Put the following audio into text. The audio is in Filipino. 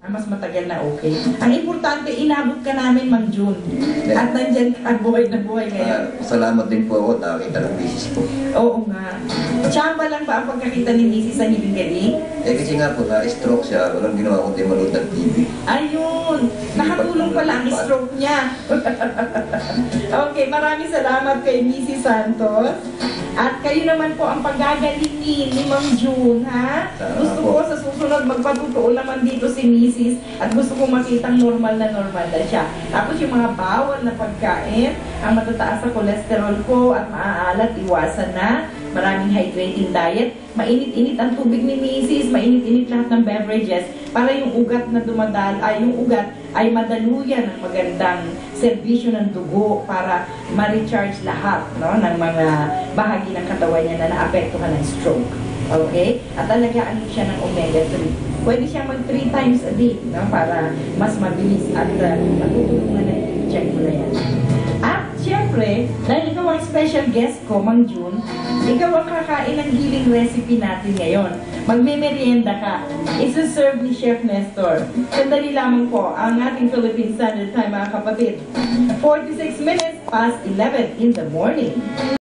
Mas matagal na okay. Ang importante, inabot ka namin, Mang June. At nandyan ka, buhay na buhay ngayon. Salamat din po ako, nakakita ng misis ko. Oo nga. Tsamba lang ba ang pagkakita ni Mrs. sa hiling-galing? Kasi nga po, na-stroke siya. Walang ginawa kundi manood ng TV. Ayun! Nakatulong pala ang stroke niya. Okay, maraming salamat kay Mrs. Santos. At kayo naman po ang pagagalingin ni Mang June, ha? Gusto ko sa susunod magpatutuo naman dito si Mrs. At gusto ko makitang normal na siya. Tapos yung mga bawal na pagkain, ang matataas sa cholesterol ko at maaalat, iwasan na. Maraming hydrating diet. Mainit-init ang tubig ni Mrs. Mainit-init lahat ng beverages para yung ugat na yung ugat ay madaluyan ng magandang serbisyo ng dugo para ma-recharge lahat, no, ng mga bahagi ng katawan niya na naapektuhan ng stroke. Okay? At alagaan siya ng omega-3. Pwede siya mag 3 times a day, no, para mas mabilis at matutulungan na i-check mo na yan. At syempre, dahil ikaw ang special guest ko, Mang June, ikaw ang kakain ng healing recipe natin ngayon. Magme-merienda ka. Isa-serve ni Chef Nestor. Sandali lamang po ang ating Philippine Standard Time, mga kapatid. 46 minutes past 11 in the morning.